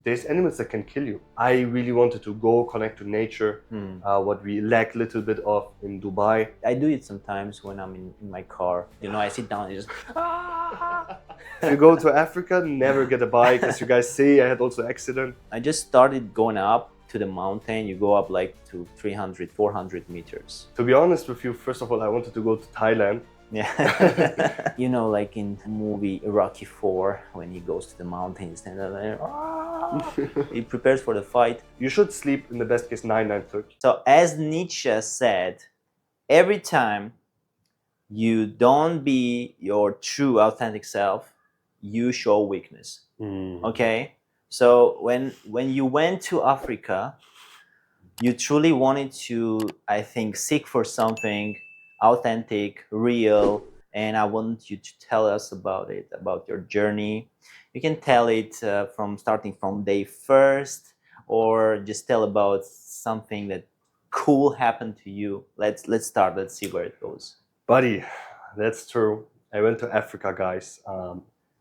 There's animals that can kill you. I really wanted to go connect to nature, what we lack a little bit of in Dubai. I do it sometimes when I'm in my car. I sit down and just. If you go to Africa, never get a bike. As you guys see, I had also accident. I just started going up to the mountain. You go up like to 300, 400 meters. To be honest with you, first of all, I wanted to go to Thailand. Yeah. Like in the movie Rocky IV, when he goes to the mountain, he stands there. He prepares for the fight. You should sleep in the best case 9:30. So as Nietzsche said, every time you don't be your true authentic self, you show weakness. Okay? So when you went to Africa, you truly wanted to, I think, seek for something authentic, real, and I want you to tell us about it, about your journey. You can tell it from starting from day first, or just tell about something that cool happened to you. Let's start. Let's see where it goes. Buddy, that's true. I went to Africa, guys.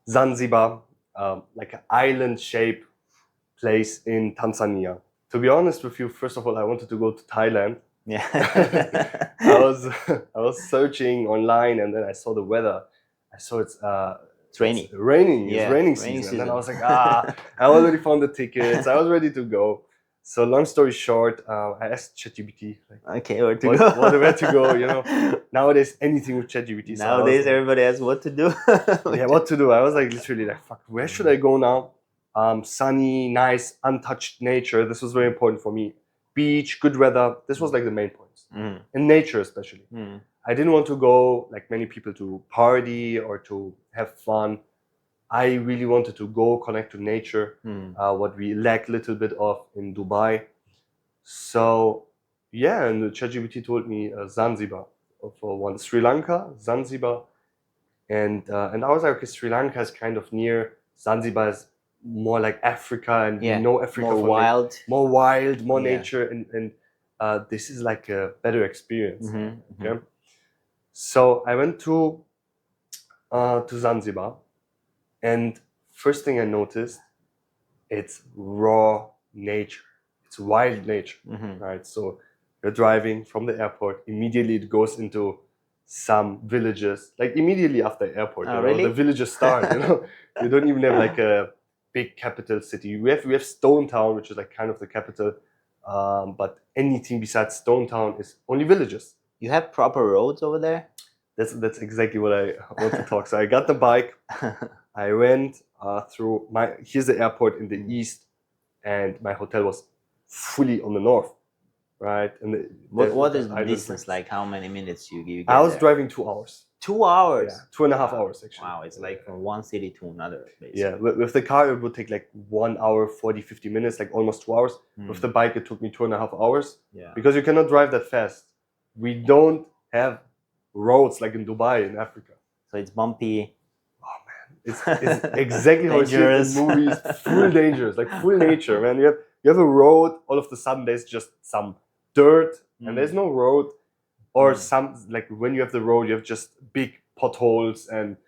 Zanzibar, like an island-shaped place in Tanzania. To be honest with you, first of all, I wanted to go to Thailand. Yeah. I was searching online, and then I saw the weather. I saw it's raining. It's raining. Yeah, it's raining season. And then I was like, I already found the tickets. I was ready to go. So long story short, I asked ChatGPT, okay, where to go? Where to go? Nowadays anything with ChatGPT. So nowadays everybody has what to do. Yeah, what to do? I was like literally like, fuck, where should I go now? Sunny, nice, untouched nature. This was very important for me. Beach, good weather. This was like the main points. In nature especially. I didn't want to go like many people to party or to have fun. I really wanted to go connect to nature, what we lack a little bit of in Dubai. So yeah, and the ChatGPT told me Zanzibar for one, Sri Lanka, Zanzibar, and I was like, okay, Sri Lanka is kind of near. Zanzibar is more like Africa, and yeah, you know Africa more wild, more nature, and this is like a better experience. Okay, so I went to Zanzibar. And first thing I noticed, it's raw nature. It's wild nature, right? So you're driving from the airport. Immediately it goes into some villages. Like immediately after airport, really? The villages start. You don't even have like a big capital city. We have Stone Town, which is like kind of the capital. But anything besides Stone Town is only villages. You have proper roads over there? That's exactly what I want to talk. So I got the bike. I went through here's the airport in the east, and my hotel was fully on the north, right? And what is the distance like? How many minutes you get I was there? driving 2 hours. 2 hours? Yeah, 2.5 hours actually. Wow, it's like from one city to another, basically. Yeah, with the car it would take like 1 hour, 40, 50 minutes, like almost 2 hours. With the bike it took me 2.5 hours. Yeah. Because you cannot drive that fast. We don't have roads like in Dubai, in Africa. So it's bumpy. It's exactly how it's in movies. Full dangerous, like full nature, man. You have a road. All of a sudden, there's just some dirt, and there's no road, or some like when you have the road, you have just big potholes, and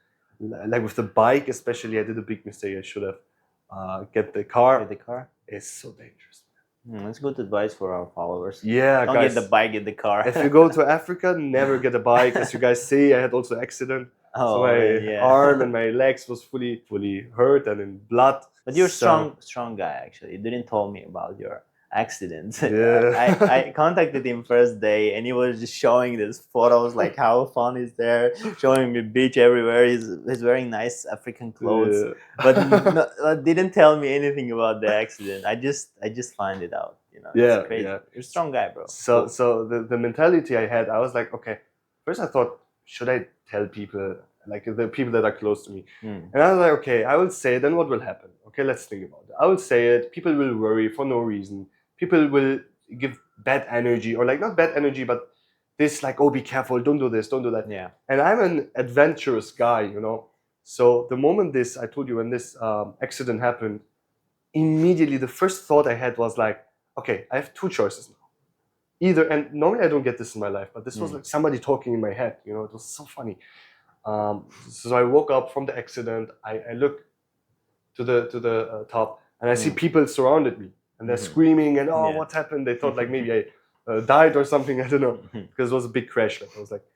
like with the bike, especially, I did a big mistake. I should have get the car. Get the car. It's so dangerous. That's good advice for our followers. Yeah, don't guys, get the bike, get the car. If you go to Africa, never get a bike. As you guys see, I had also accident. So my arm and my legs was fully hurt and in blood. But you're strong guy actually. You didn't tell me about your accident. Yeah. I contacted him first day, and he was just showing these photos, like how fun is there, showing me beach everywhere. He's wearing nice African clothes, but didn't tell me anything about the accident. I just find it out. Yeah, it's crazy. Yeah. You're a strong guy, bro. So the mentality I had, I was like, okay. First I thought, should I tell people, like the people that are close to me? And I was like, okay, I will say it, then what will happen? Okay, let's think about it. I will say it, people will worry for no reason. People will give bad energy, or like not bad energy, but this like, oh, be careful, don't do this, don't do that. Yeah. And I'm an adventurous guy, So the moment I told you when this accident happened, immediately the first thought I had was like, okay, I have two choices now. Either, and normally I don't get this in my life, but this was like somebody talking in my head, it was so funny. So I woke up from the accident, I looked to the top, and I see people surrounded me, and they're screaming and Yeah. what happened? They thought like maybe I died or something. I don't know, because it was a big crash. Like, it was like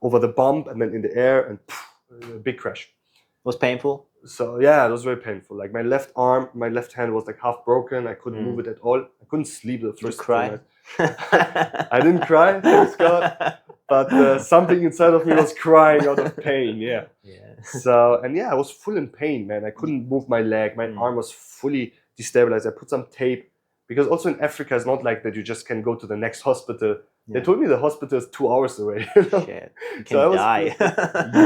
over the bump and then in the air and a big crash. Was painful? So yeah, it was very painful. Like my left arm, my left hand was like half broken. I couldn't move it at all. I couldn't sleep the Did you first cry? 2 nights. I didn't cry, thanks God. But something inside of me was crying out of pain. Yeah. Yeah. So and yeah, I was full in pain, man. I couldn't move my leg. My arm was fully destabilized. I put some tape because also in Africa, it's not like that you just can go to the next hospital. They told me the hospital is 2 hours away. You know? Shit. You can So I was die.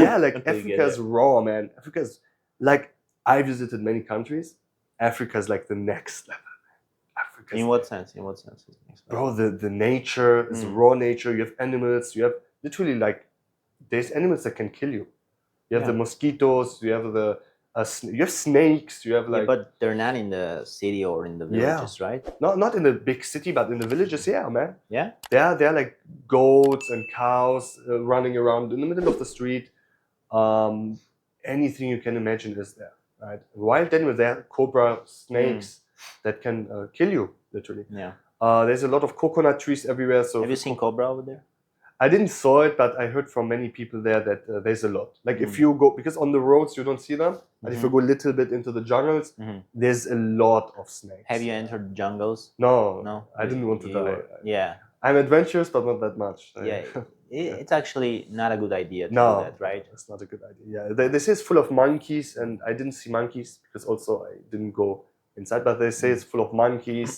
yeah, like Until you get Africa is there. raw, man. Africa is like I visited many countries. Africa is like the next level. Africa is In what sense? In what sense? bro, the nature is Mm. raw nature. You have animals. You have literally like there's animals that can kill you. You have Yeah. the mosquitoes. You have you have snakes. You have Yeah, like but they're not in the city or in the Yeah. villages, right? not in the big city, but in the villages. Yeah, man. Yeah. They're like goats and cows running around in the middle of the street. Anything you can imagine is there, right? Wild animals, there are cobra, snakes that can kill you, literally. Yeah. There's a lot of coconut trees everywhere. So Have you seen cobra over there? I didn't saw it, but I heard from many people there that there's a lot. Like if you go, because on the roads you don't see them, but if you go a little bit into the jungles, there's a lot of snakes. Have you entered jungles? No, No. I didn't want to You die. were- Yeah. I'm adventurous, but not that much. Yeah. It's actually not a good idea to No, do that, right? It's not a good idea. Yeah, they say it's full of monkeys, and I didn't see monkeys because also I didn't go inside. But they say it's full of monkeys.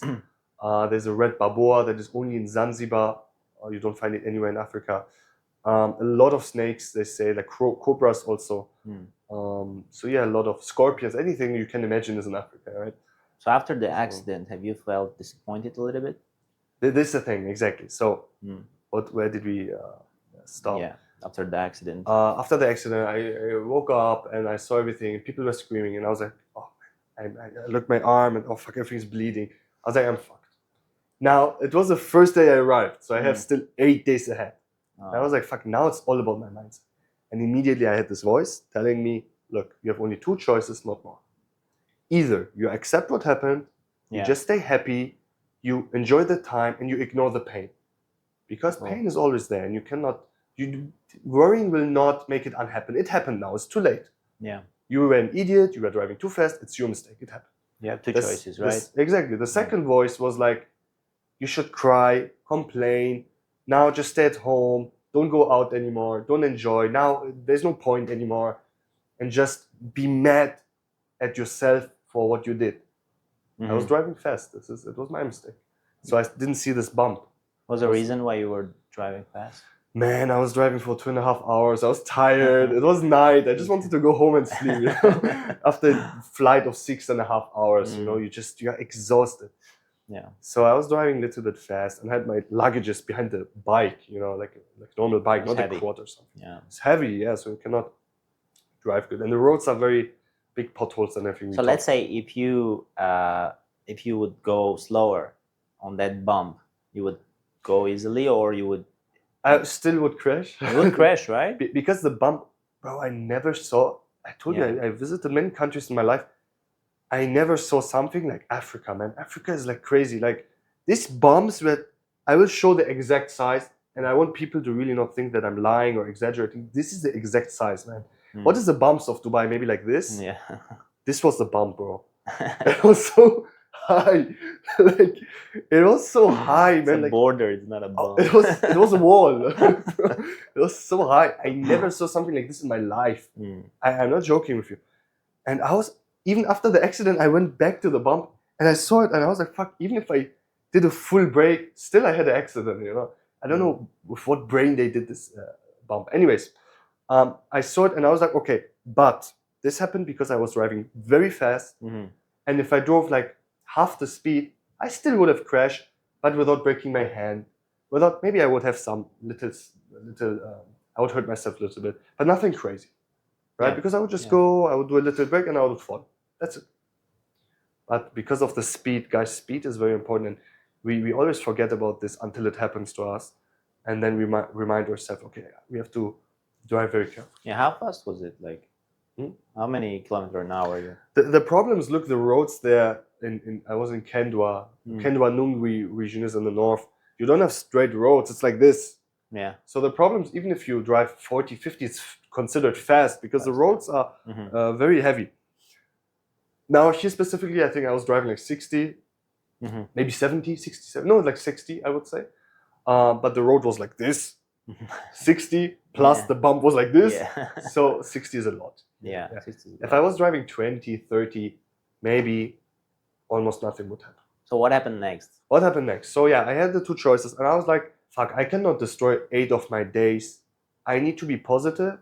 There's a red baboa that is only in Zanzibar. You don't find it anywhere in Africa. A lot of snakes. They say like cobras also. So yeah, a lot of scorpions. Anything you can imagine is in Africa, right? So after the accident, have you felt disappointed a little bit? This is the thing exactly. So where did we stop? Yeah. After the accident. After the accident, I woke up and I saw everything. People were screaming, and I was like, "Oh!" I looked at my arm, and oh fuck, everything's bleeding. I was like, "I'm fucked." Now it was the first day I arrived, so I have still 8 days ahead. And I was like, "Fuck!" Now it's all about my mindset. And immediately I had this voice telling me, "Look, you have only 2 choices, not more. Either you accept what happened, you just stay happy, you enjoy the time, and you ignore the pain, because pain is always there, and you cannot." Worrying will not make it unhappen. It happened now. It's too late. Yeah. You were an idiot. You were driving too fast. It's your mistake. It happened. You have 2 choices, right? Exactly. The second voice was like, you should cry, complain. Now just stay at home. Don't go out anymore. Don't enjoy. Now there's no point anymore. And just be mad at yourself for what you did. I was driving fast. It was my mistake. So I didn't see this bump. Was there a reason why you were driving fast? Man, I was driving for 2.5 hours. I was tired. It was night. I just wanted to go home and sleep. You know? After a flight of 6.5 hours, you know, you're exhausted. Yeah. So I was driving a little bit fast and had my luggages behind the bike, you know, like normal bike, not heavy. a quad or something. Yeah. It's heavy, yeah, so you cannot drive good. And the roads are very big potholes and everything. So let's say if you would go slower on that bump, you would go easily, or you would. I still would crash. You would crash, right? Because the bump, bro, I never saw. I told you, I visited many countries in my life. I never saw something like Africa, man. Africa is like crazy. Like these bumps where I will show the exact size, and I want people to really not think that I'm lying or exaggerating. This is the exact size, man. What is the bumps of Dubai? Maybe like this? Yeah. This was the bump, bro. It was so high. Like it was so high, It's man. a Like border, it's not a bump. it was a wall. It was so high. I never saw something like this in my life. I'm not joking with you. And I was, even after the accident, I went back to the bump and I saw it and I was like, fuck, even if I did a full brake, still I had an accident, you know. I don't know with what brain they did this bump. Anyways, I saw it and I was like, okay, but this happened because I was driving very fast. And if I drove like half the speed, I still would have crashed, but without breaking my hand. Without, maybe I would have some little, I would hurt myself a little bit, but nothing crazy, right? Yeah. Because I would just go, I would do a little break and I would fall. That's it. But because of the speed, guys, speed is very important. We always forget about this until it happens to us. And then we might remind ourselves, okay, we have to drive very carefully. Yeah, how fast was it? Like How many kilometers an hour? You? The problems, look, the roads there, I was in Kendwa. Mm. Kendwa Nungwi region is in the north. You don't have straight roads. It's like this. Yeah. So the problems, even if you drive 40, 50, it's considered fast because the Fast, roads are Mhm. very heavy. Now here specifically, I think I was driving like 60, Mhm. maybe 70, 67. No, like 60, I would say. But the road was like this. 60 plus Yeah. the bump was like this. Yeah. So 60 is a lot. Yeah. Yeah. 60 is If a I lot. was driving 20, 30, maybe almost nothing would happen. So what happened next? What happened next? So yeah, I had the two choices and I was like, fuck, I cannot destroy 8 of my days. I need to be positive.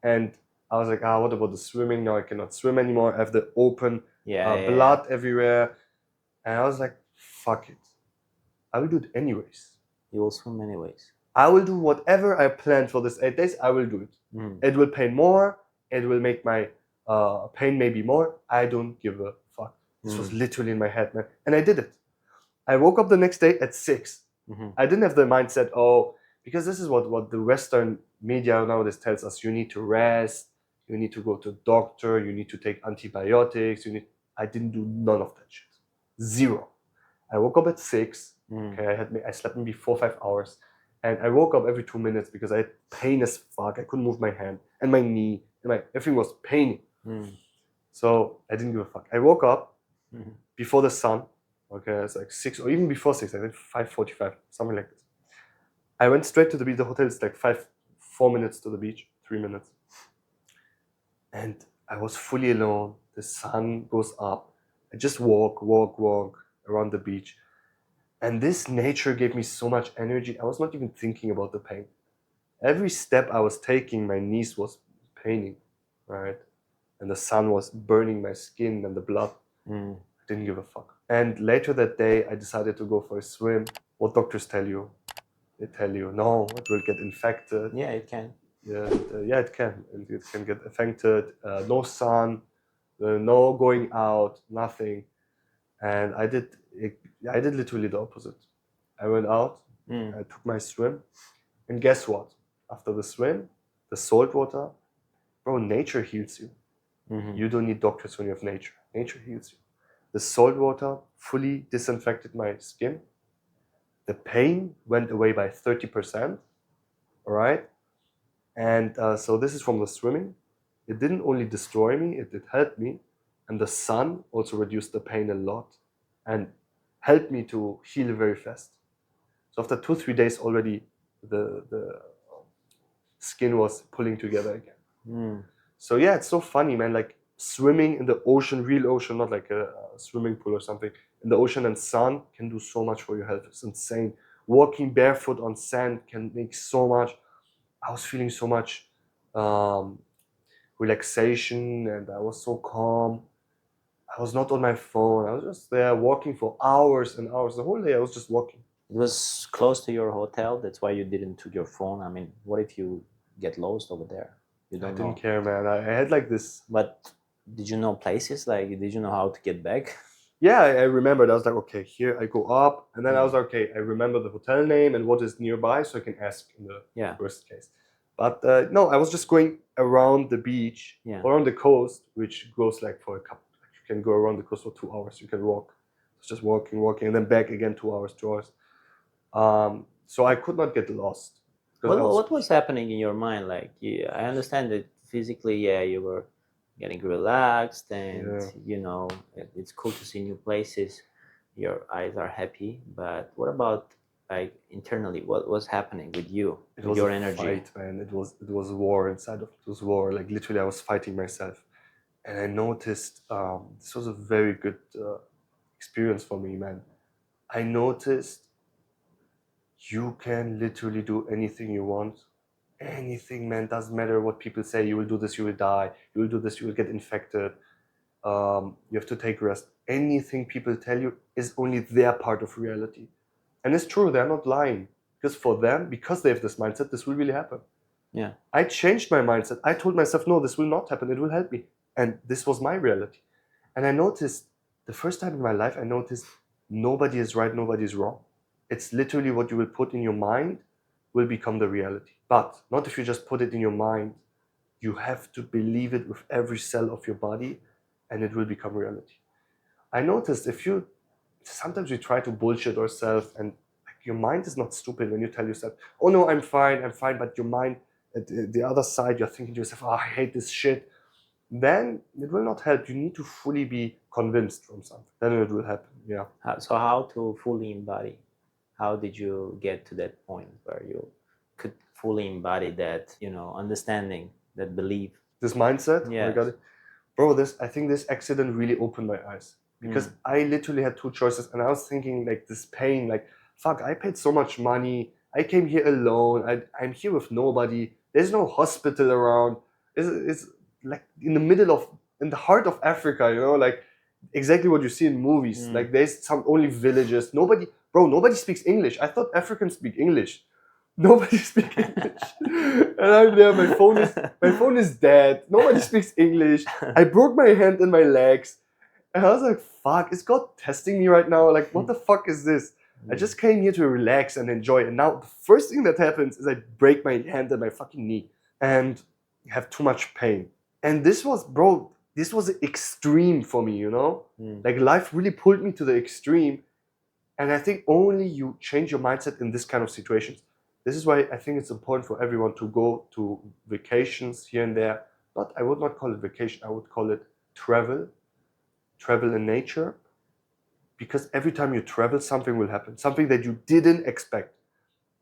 And I was like, what about the swimming? No, I cannot swim anymore. I have the open Yeah. blood everywhere. And I was like, fuck it. I will do it anyways. You will swim anyways. I will do whatever I planned for this 8 days. I will do it. It will pain more. It will make my pain maybe more. I don't give a fuck. This was literally in my head, man. And I did it. I woke up the next day at 6. I didn't have the mindset, because this is what the Western media nowadays tells us. You need to rest. You need to go to a doctor. You need to take antibiotics. I didn't do none of that shit. Zero. I woke up at 6. Okay, I slept maybe 4 or 5 hours. And I woke up every 2 minutes because I had pain as fuck. I couldn't move my hand and my knee and everything was paining. So I didn't give a fuck. I woke up before the sun. Okay, it's like 6 or even before 6. I think 5:45, something like this. I went straight to the beach. The hotel is like 4 minutes to the beach, 3 minutes. And I was fully alone. The sun goes up. I just walk around the beach. And this nature gave me so much energy. I was not even thinking about the pain. Every step I was taking, my knees was paining, right? And the sun was burning my skin and the blood. I didn't give a fuck. And later that day, I decided to go for a swim. What doctors tell you? They tell you, no, it will get infected. Yeah, it can. Yeah, it can. And it can get affected. No sun, no going out, nothing. And I did literally the opposite. I went out, I took my swim, and guess what? After the swim, the salt water, bro, nature heals you. You don't need doctors when you have nature. Nature heals you. The salt water fully disinfected my skin. The pain went away by 30%. All right. And so this is from the swimming. It didn't only destroy me, it did help me. And the sun also reduced the pain a lot and helped me to heal very fast. So after 2-3 days already, the skin was pulling together again. So yeah, it's so funny, man. Like swimming in the ocean, real ocean, not like a swimming pool or something. In the ocean and sun can do so much for your health. It's insane. Walking barefoot on sand can make so much. I was feeling so much relaxation and I was so calm. I was not on my phone. I was just there walking for hours and hours. The whole day I was just walking. It was close to your hotel. That's why you didn't took your phone. I mean, what if you get lost over there? You don't I didn't know. care, man. I had like this. But did you know places? Like, did you know how to get back? Yeah, I remembered. I was like, okay, here I go up. And then I was like, okay, I remember the hotel name and what is nearby so I can ask in the worst case. But no, I was just going around the beach, around the coast, which goes like for a couple. You can go around the coast for 2 hours. You can walk. It's just walking, and then back again 2 hours, 2 hours. So I could not get lost. What was happening in your mind? Like, I understand that physically, you were getting relaxed, and you know, it's cool to see new places. Your eyes are happy, but what about like internally? What was happening with you? It with was your a energy? fight, man. It was war inside of it. It was war. Like literally, I was fighting myself, and I noticed this was a very good experience for me, man. I noticed you can literally do anything you want. Anything, man. Doesn't matter what people say. You will do this, you will die. You will do this, you will get infected. You have to take rest. Anything people tell you is only their part of reality. And it's true, they're not lying. Because for them, because they have this mindset, this will really happen. Yeah. I changed my mindset. I told myself, no, this will not happen. It will help me. And this was my reality. And I noticed, the first time in my life, I noticed nobody is right, nobody is wrong. It's literally what you will put in your mind will become the reality. But not if you just put it in your mind. You have to believe it with every cell of your body, and it will become reality. I noticed sometimes we try to bullshit ourselves, and like, your mind is not stupid when you tell yourself, oh no, I'm fine, but your mind, at the other side, you're thinking to yourself, oh, I hate this shit. Then it will not help. You need to fully be convinced from something. Then it will happen. Yeah. So how to fully embody? How did you get to that point where you could fully embody that, understanding, that belief? This mindset. Yes. I got it. Bro, I think this accident really opened my eyes, because I literally had two choices, and I was thinking like this pain, like, fuck, I paid so much money. I came here alone. I'm here with nobody. There's no hospital around. It's like in the heart of Africa, like exactly what you see in movies. Like there's only villages. Nobody speaks English. I thought Africans speak English. Nobody speaks English. And I'm there, my phone is dead. Nobody speaks English. I broke my hand and my legs. And I was like, fuck, is God testing me right now? Like, what the fuck is this? I just came here to relax and enjoy. And now the first thing that happens is I break my hand and my fucking knee and have too much pain. And this was extreme for me, Like life really pulled me to the extreme. And I think only you change your mindset in this kind of situations. This is why I think it's important for everyone to go to vacations here and there. I would not call it vacation. I would call it travel in nature. Because every time you travel, something will happen. Something that you didn't expect.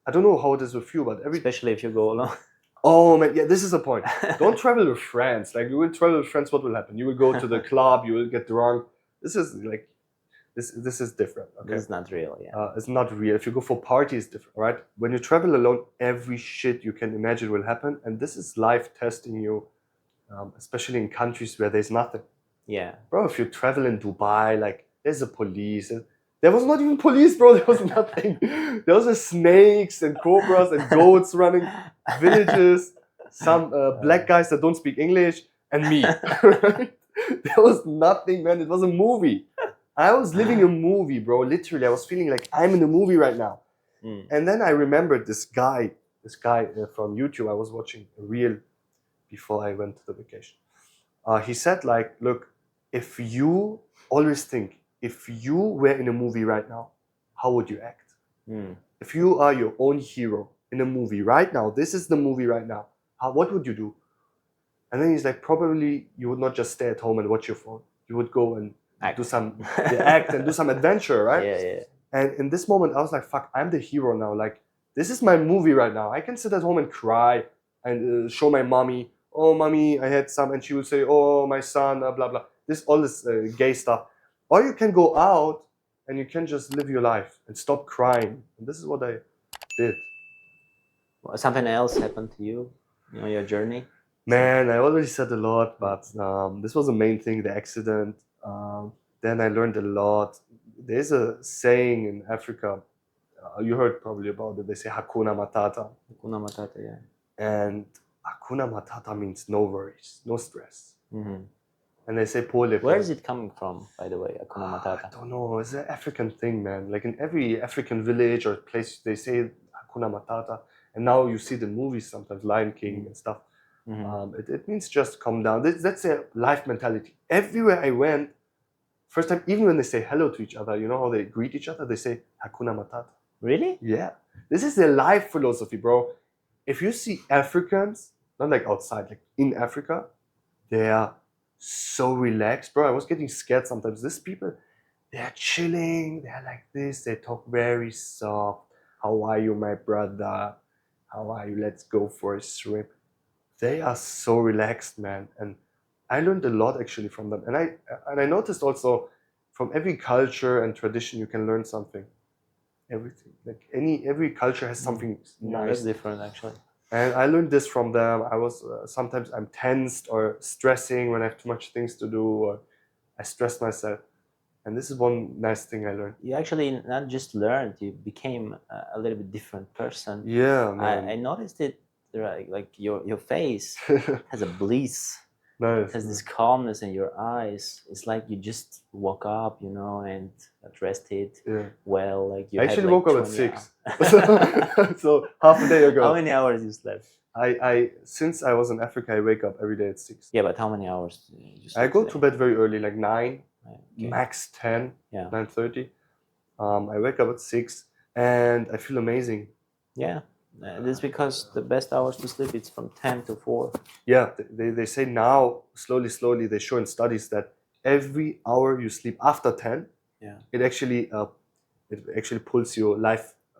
I don't know how it is with you, but especially if you go alone. Oh man, yeah, this is the point. Don't travel with friends. Like, you will travel with friends, what will happen? You will go to the club, you will get drunk. This is like, this is different. Okay? This is not real, yeah. It's not real. If you go for parties, it's different, right? When you travel alone, every shit you can imagine will happen. And this is life testing you, especially in countries where there's nothing. Yeah. Bro, if you travel in Dubai, like, there's a police. There was not even police, bro. There was nothing. There was snakes and cobras and goats running villages. Some black guys that don't speak English, and me. Right? There was nothing, man. It was a movie. I was living a movie, bro. Literally, I was feeling like I'm in a movie right now. And then I remembered this guy from YouTube. I was watching a reel before I went to the vacation. He said, like, look, if you always think, if you were in a movie right now, how would you act? If you are your own hero in a movie right now, this is the movie right now, what would you do? And then he's like, probably you would not just stay at home and watch your phone. You would go and do some act and do some adventure, right? Yeah. And in this moment, I was like, fuck, I'm the hero now. Like, this is my movie right now. I can sit at home and cry and show my mommy, oh, mommy, I had some, and she will say, oh, my son, blah, blah. All this gay stuff. Or you can go out and you can just live your life and stop crying. And this is what I did. Something else happened to you, your journey? Man, I already said a lot, but this was the main thing, the accident. Then I learned a lot. There's a saying in Africa, you heard probably about it. They say Hakuna Matata. Hakuna Matata, yeah. And Hakuna Matata means no worries, no stress. Mm-hmm. And they say pole. Where is it coming from, by the way, Hakuna Matata? I don't know. It's an African thing, man. Like in every African village or place, they say Hakuna Matata. And now you see the movies sometimes, Lion King and stuff. Mm-hmm. It means just calm down. That's a life mentality. Everywhere I went, first time, even when they say hello to each other, you know how they greet each other? They say Hakuna Matata. Really? Yeah. This is their life philosophy, bro. If you see Africans, not like outside, like in Africa, they are so relaxed, bro. I was getting scared sometimes. These people, they're chilling. They're like this. They talk very soft. How are you, my brother? How are you? Let's go for a swim. They are so relaxed, man. And I learned a lot actually from them. And I noticed also from every culture and tradition you can learn something. Everything. Like every culture has something nice. That's different actually. And I learned this from them. I was sometimes I'm tensed or stressing when I have too much things to do, or I stress myself. And this is one nice thing I learned. You actually not just learned, you became a little bit different person. Yeah, man. I noticed it, like your face has a bliss. Nice. has this calmness in your eyes. It's like you just woke up, and rested Yeah. well. Like you I had actually like woke up at 20 6. hours. So half a day ago. How many hours you slept? I since I was in Africa, I wake up every day at 6. Yeah, but how many hours did you I sleep go today? to bed very early, like 9, Okay. max 10, Yeah. 9:30. I wake up at 6 and I feel amazing. Yeah. It's because the best hours to sleep it's from 10 to 4. Yeah, they say now, slowly, they show in studies that every hour you sleep after 10, Yeah. it actually pulls your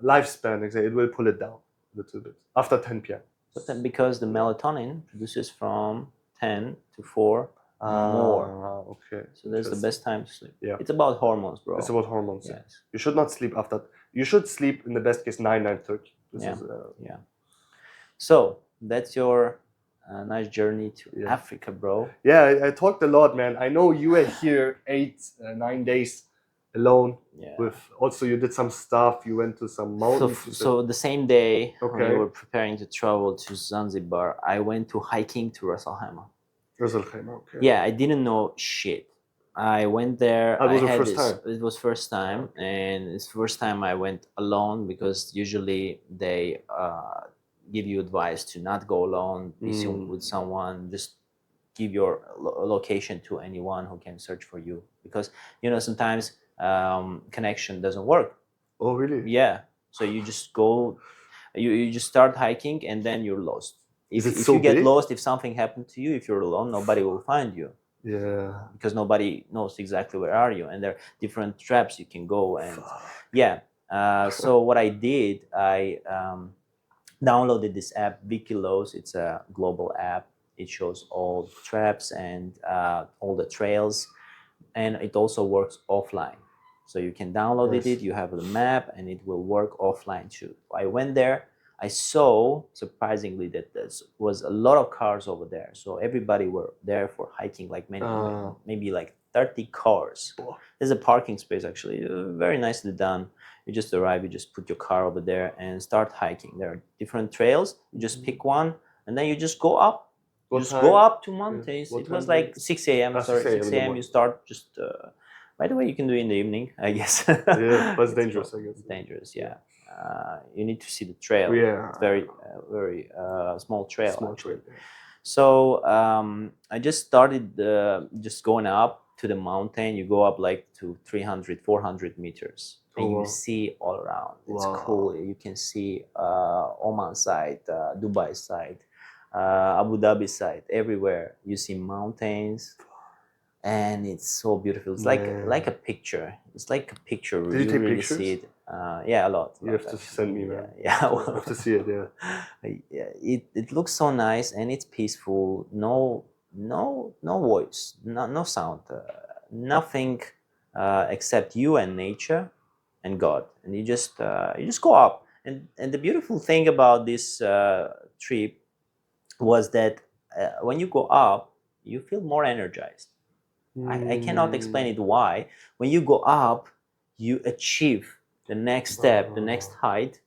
lifespan. It will pull it down a little bit after 10 p.m. But then because the melatonin produces from 10 to 4 more. Okay. So that's the best time to sleep. Yeah. It's about hormones, bro. It's about hormones. Yes. You should not sleep after. You should sleep in the best case 9:30. Yeah. Yeah. So that's your nice journey to Africa, bro. Yeah, I talked a lot, man. I know you were here 9 days alone. Yeah. With also you did some stuff. You went to some mountains. So the same day when Okay. we were preparing to travel to Zanzibar, I went to hiking to Ras Al Khaimah. Ras Al Khaimah, okay. Yeah, I didn't know shit. I went there. That was I the had first this. time? It was first time, and it's first time I went alone because usually they give you advice to not go alone, be with someone, just give your location to anyone who can search for you because sometimes connection doesn't work. Oh, really? Yeah. So you just go, you just start hiking and then you're lost. If so you get big? lost, if something happened to you, if you're alone, nobody will find you. Yeah. Because nobody knows exactly where are you, and there are different traps you can go. And yeah. So what I did, I downloaded this app, Wikilos. It's a global app. It shows all the traps and all the trails, and it also works offline. So you can download it, you have the map, and it will work offline too. I went there. I saw, surprisingly, that there was a lot of cars over there. So everybody were there for hiking, like maybe like 30 cars. There's a parking space, actually, very nicely done. You just arrive, you just put your car over there and start hiking. There are different trails. You just pick one, and then you just go up. Go up to mountains. It was like 6 a.m. Sorry, 6 a.m. You start just. By the way, you can do it in the evening, I guess. Yeah, but it's dangerous, I guess. It's dangerous, yeah. You need to see the trail. Yeah. It's very small trail. Small trail. So I just started just going up to the mountain. You go up like to 300, 400 meters. And you see all around. It's cool. You can see Oman side, Dubai side, Abu Dhabi side, everywhere. You see mountains, and it's so beautiful. It's like a picture. It's like a picture. Did you take really pictures? See it. Yeah, a lot. You have to send me, man. Yeah, well, I have to see it. Yeah. It looks so nice and it's peaceful. No voice, no sound, nothing except you and nature and God. And you just go up. And the beautiful thing about this trip was that when you go up, you feel more energized. I cannot explain it why. When you go up, you achieve the next step, the next height,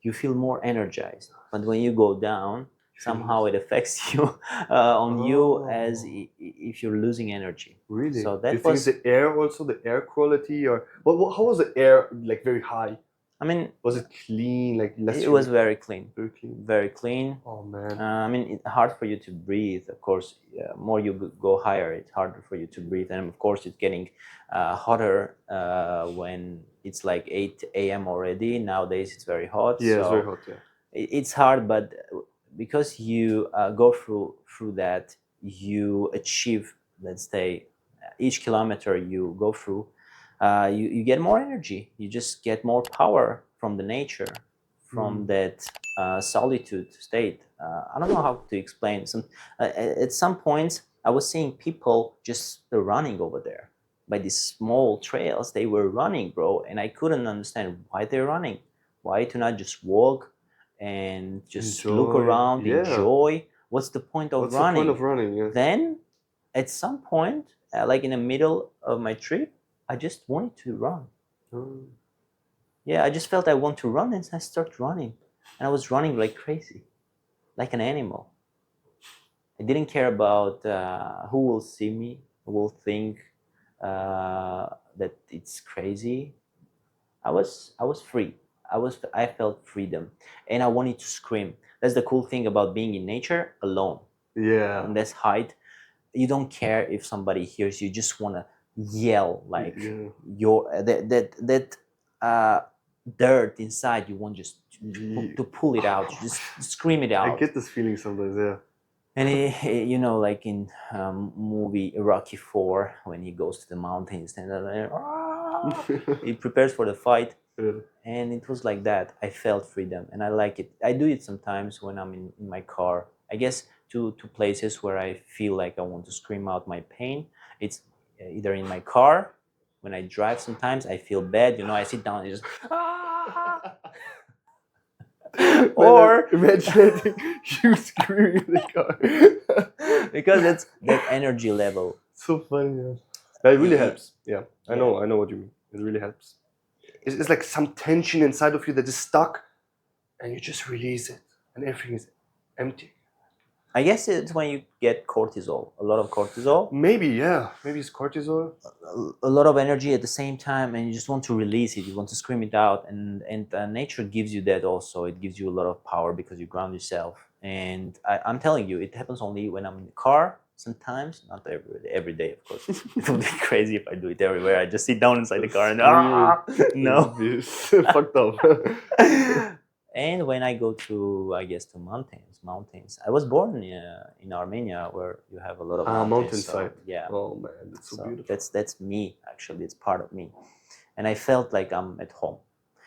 you feel more energized. But when you go down, somehow it affects you on you as if you're losing energy. Really? So that Do you think the air also, the air quality, or how was the air, like very high? I mean, was it clean? Like less? It was very clean. Very clean. Very clean. Oh man. I mean, it's hard for you to breathe. Of course, more you go higher, it's harder for you to breathe. And of course, it's getting hotter when it's like 8 a.m. already. Nowadays, it's very hot. Yeah, so it's very hot. Yeah. It's hard, but because you go through that, you achieve. Let's say each kilometer you go through. You get more energy. You just get more power from the nature, from that solitude state. I don't know how to explain. At some points, I was seeing people just running over there by these small trails. They were running, bro, and I couldn't understand why they're running. Why to not just walk and just look around, enjoy? What's the point of running? What's the point of running? Yeah. Then, at some point, like in the middle of my trip, I just wanted to run. Yeah, I just felt I want to run, and I started running. And I was running like crazy, like an animal. I didn't care about who will see me, who will think that it's crazy. I was free. I felt freedom, and I wanted to scream. That's the cool thing about being in nature alone. Yeah. On this height, you don't care if somebody hears you. Just wanna yell like Yeah. your that dirt inside. You want just to pull it out. Just scream it I out. get this feeling sometimes, yeah. And you know, like in movie Rocky 4, when he goes to the mountain, he stands there, he prepares for the fight, Yeah. and it was like that. I felt freedom, and I like it. I do it sometimes when I'm in my car. I guess to places where I feel like I want to scream out my pain. It's either in my car, when I drive. Sometimes I feel bad, you know. I sit down and just or imagine you screaming in the car. because that's that energy level. So funny, yeah. That really Yeah. helps. Yeah, I know what you mean. It really helps. It's like some tension inside of you that is stuck, and you just release it, and everything is empty. I guess it's when you get cortisol, a lot of cortisol, Maybe, yeah. Maybe it's cortisol. a lot of energy at the same time, and you just want to release it. You want to scream it out, and nature gives you that also. It gives you a lot of power because you ground yourself. And I'm telling you, it happens only when I'm in the car. Sometimes, not every day, of course. It would be crazy if I do it everywhere. I just sit down inside the car and no. Fucked up. And when I go to, I guess, to mountains. I was born in Armenia, where you have a lot of mountains. Mountainside. So, yeah. Oh man, that's so beautiful. That's me, actually. It's part of me, and I felt like I'm at home.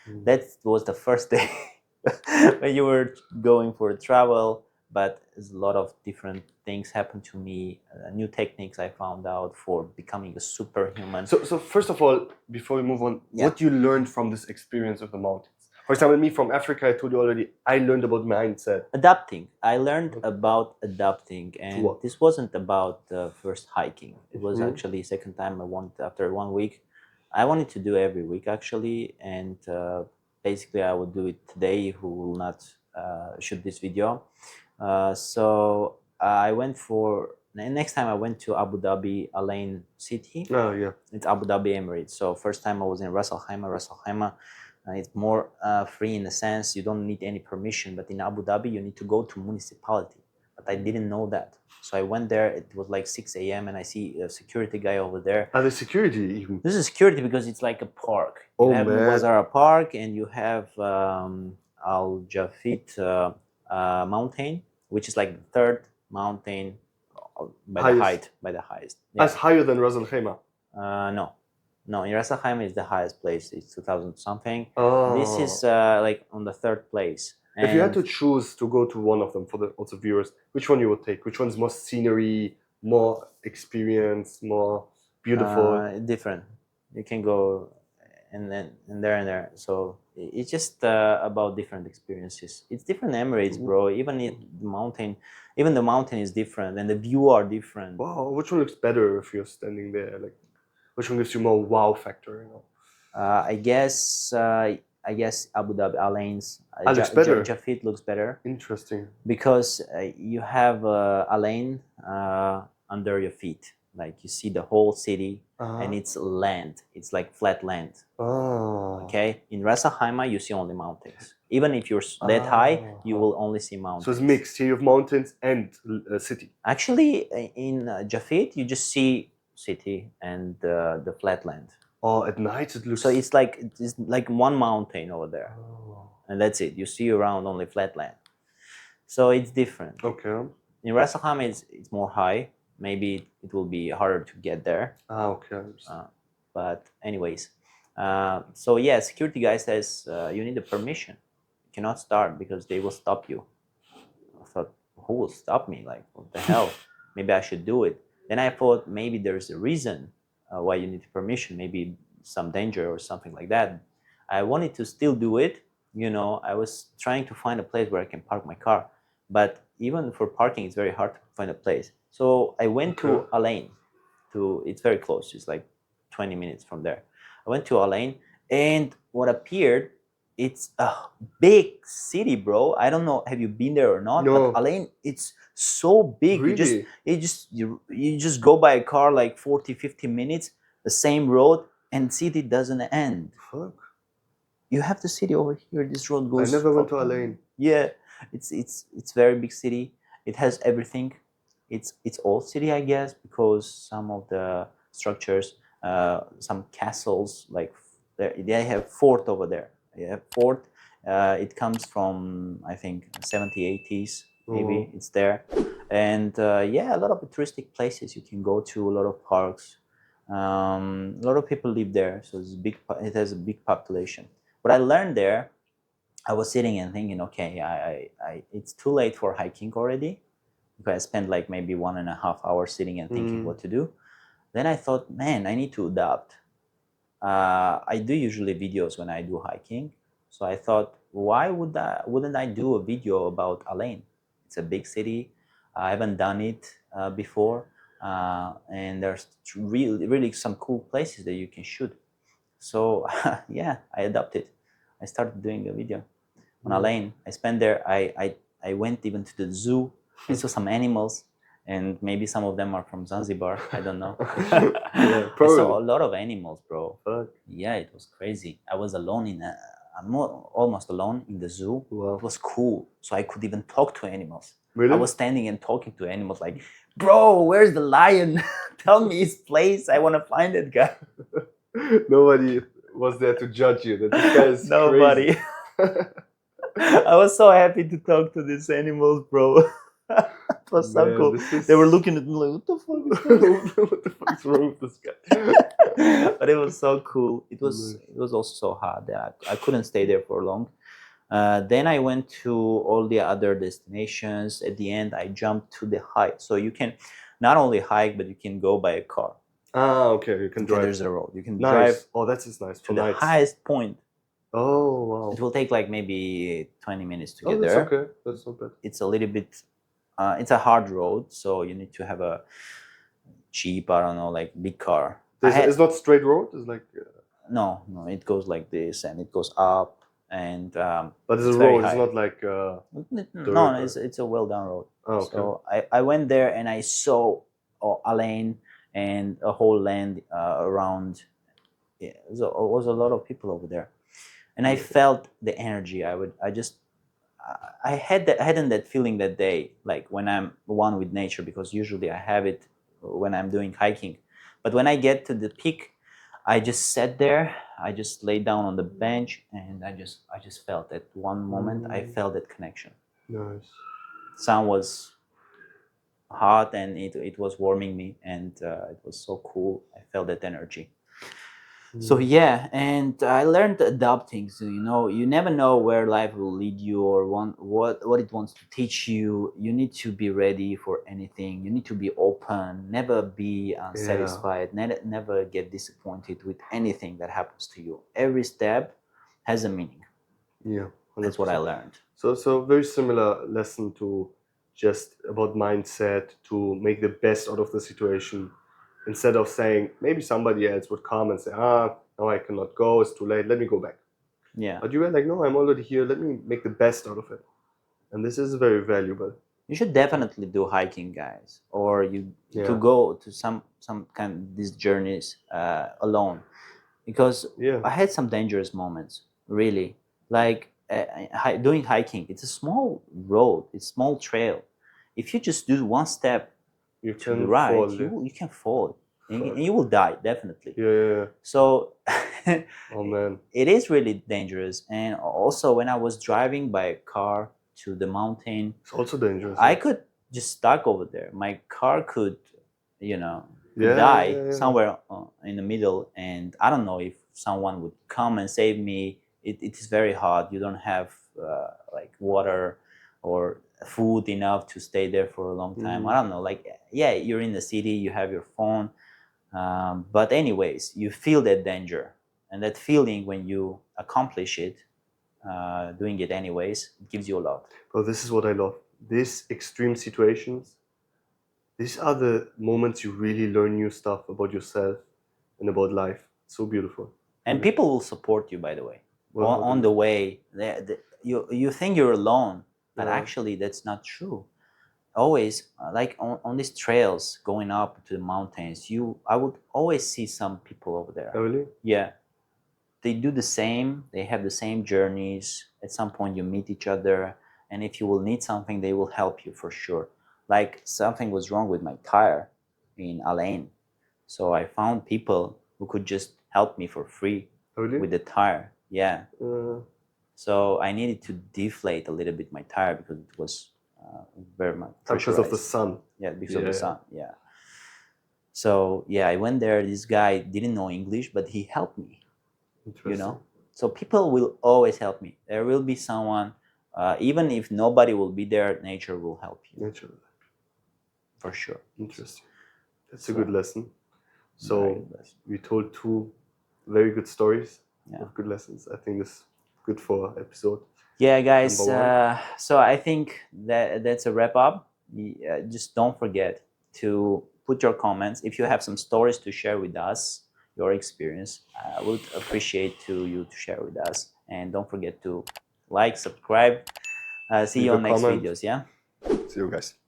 Mm. That was the first day when you were going for a travel, but a lot of different things happened to me. New techniques I found out for becoming a superhuman. So first of all, before we move on, Yeah. what you learned from this experience of the mountains? For example, me from Africa, I told you already, I learned about mindset. Adapting. I learned Okay. about adapting, and what? this wasn't about first hiking. It was Mhm. actually second time I went after 1 week. I wanted to do every week actually, and basically I would do it today. Who will not shoot this video? So I went for next time I went to Abu Dhabi, Al Ain City. Oh yeah. It's Abu Dhabi Emirates. So first time I was in Ras Al Khaimah. Ras Al Khaimah, it's more free in the sense you don't need any permission. But in Abu Dhabi, you need to go to municipality. But I didn't know that. So I went there. It was like 6 a.m. and I see a security guy over there. The security even. This is security because it's like a park. Oh, You have man. Muwazara Park and you have Al Jafit mountain, which is like the third mountain by the height, by the highest. That's higher than Ras Al Khaimah. No, in Ras Al Khaimah is the highest place. It's 2,000 something. Oh. This is like on the third place. If you had to choose to go to one of them for the also viewers, which one you would take? Which one's more scenery, more experience, more beautiful? Different. You can go and then and there. So it's just about different experiences. It's different Emirates, bro. Even the mountain is different, and the view are different. Wow, which one looks better if you're standing there? Like, which one gives you more wow factor? You know. I guess Abu Dhabi Al Ain's looks better. Jafit looks better. Interesting. Because you have Al Ain under your feet. Like you see the whole city, and it's land. It's like flat land. Oh. Okay. In Ras Al Khaimah, you see only mountains. Even if you're that high, you will only see mountains. So it's mixed. Here you have mountains and city. Actually, in Jafit, you just see city and the flat land. Oh, at night it looks. So it's like one mountain over there, and that's it. You see around only flat land. So it's different. Okay. In Ras Al Khaimah, it's more high. Maybe it will be harder to get there. Okay. But anyways, so yeah, security guy says you need a permission. You cannot start because they will stop you. I thought, who will stop me? Like, what the hell? Maybe I should do it. Then I thought maybe there's a reason why you need permission. Maybe some danger or something like that. I wanted to still do it. You know, I was trying to find a place where I can park my car. But even for parking, it's very hard to find a place. So I went to Al Ain. It's very close. It's like 20 minutes from there. I went to Al Ain, and what appeared it's a big city, bro. I don't know, have you been there or not? No. But Al Ain, it's so big. Really? You just go by a car like 40, 50 minutes, the same road, and city doesn't end. Fuck. You have the city over here. This road I goes. never went to Al Ain. Yeah, it's very big city. It has everything. It's old city, I guess, because some of the structures, some castles, like they have fort over there. They have fort. It comes from, I think, 70s, 80s, maybe. Oh. It's there, and yeah, a lot of touristic places you can go to. A lot of parks. A lot of people live there, so it's big. It has a big population. What I learned there, I was sitting and thinking, okay, it's too late for hiking already, because I spent like maybe 1.5 hours sitting and thinking what to do. Then I thought, man, I need to adapt. I do usually videos when I do hiking, so I thought, wouldn't I do a video about Al Ain? It's a big city. I haven't done it before, and there's really some cool places that you can shoot. So yeah, I adapted. I started doing a video on Al Ain. I spent there. I went even to the zoo. I saw some animals, and maybe some of them are from Zanzibar. I don't know. Yeah, I saw probably. a lot of animals, bro. Fuck. Yeah, it was crazy. I was alone I'm almost alone in the zoo. Wow. It was cool, so I could even talk to animals. Really? I was standing and talking to animals like, bro, where's the lion? Tell me his place. I want to find that guy. Nobody was there to judge you. That this guy is Nobody. crazy. I was so happy to talk to these animals, bro. It was so Man, cool. this is- They were looking at me like, what the fuck is this? What the fuck is wrong with this guy? But it was so cool. It was Nice. also so hot that I couldn't stay there for long. Then I went to all the other destinations. At the end, I jumped to the hike. So you can not only hike, but you can go by a car. Ah, okay. You can Okay, drive. there's a road. You can Nice. drive Oh, that's just nice to for the nights. highest point. Oh, wow. It will take like maybe 20 minutes to Oh, get that's there. okay. That's not bad. It's a little bit, it's a hard road, so you need to have a cheap, I don't know, like big car. It's not straight road. It's like. No, it goes like this, and it goes up, and But it's a very road. It's high. not like. No, it's a well done road. Oh, okay. So I went there and I saw Al Ain and a whole land around. Yeah, so it was a lot of people over there, and I felt the energy. I hadn't that feeling that day, like when I'm one with nature, because usually I have it when I'm doing hiking. But when I get to the peak, I just sat there. I just laid down on the bench, and I just felt at one moment. I felt that connection. Nice. Sun was hot, and it was warming me, and it was so cool. I felt that energy. So yeah, and I learned adapting. So you never know where life will lead you, or what it wants to teach you. You need to be ready for anything. You need to be open. Never be unsatisfied. Never get disappointed with anything that happens to you. Every step has a meaning. Yeah. That's what I 100%. learned. So very similar lesson to just about mindset, to make the best out of the situation, instead of saying maybe somebody else would come and say, now I cannot go, it's too late, let me go back. Yeah. But you were like, no, I'm already here, let me make the best out of it. And this is very valuable. You should definitely do hiking, guys, or to Yeah. go to some kind of these journeys alone, because Yeah. I had some dangerous moments, really. Like doing hiking, it's a small road, it's a small trail. If you just do one step You to the can right, fall. Yeah. you can fall, and Fuck. you will die definitely. Yeah. So Oh man. it is really dangerous. And also, when I was driving by a car to the mountain, It's also dangerous. I could just stuck over there. My car could, Yeah, die yeah. somewhere in the middle, and I don't know if someone would come and save me. It is very hard. You don't have like water or food enough to stay there for a long time. I don't know. Like, yeah, you're in the city, you have your phone, but anyways, you feel that danger, and that feeling when you accomplish it, doing it anyways, it gives you a lot. Well, this is what I love. These extreme situations, these are the moments you really learn new stuff about yourself and about life. It's so beautiful. And people will support you, by the way. on the way. You think you're alone, but Yeah. actually that's not true. Always like on these trails going up to the mountains, I would always see some people over there. Oh, really? Yeah, they do the same. They have the same journeys. At some point, you meet each other, and if you will need something, they will help you for sure. Like something was wrong with my tire in Alain, so I found people who could just help me for free Oh, really? with the tire. Yeah. Uh, So I needed to deflate a little bit my tire because it was very much because of the pressurized. sun. Yeah, because of Yeah. the sun. Yeah. So yeah, I went there. This guy didn't know English, but he helped me. Interesting. So people will always help me. There will be someone, even if nobody will be there, nature will help you Nature. for sure. Interesting. That's So, a good lesson. Very So good lesson. we told 2 very good stories Yeah. of good lessons. I think it's good for episode. Yeah, guys. Number So I think that's a wrap up. Just don't forget to put your comments. If you have some stories to share with us, your experience, I would appreciate you to share with us. And don't forget to like, subscribe. See Leave you a on next comment. videos. Yeah. See you guys.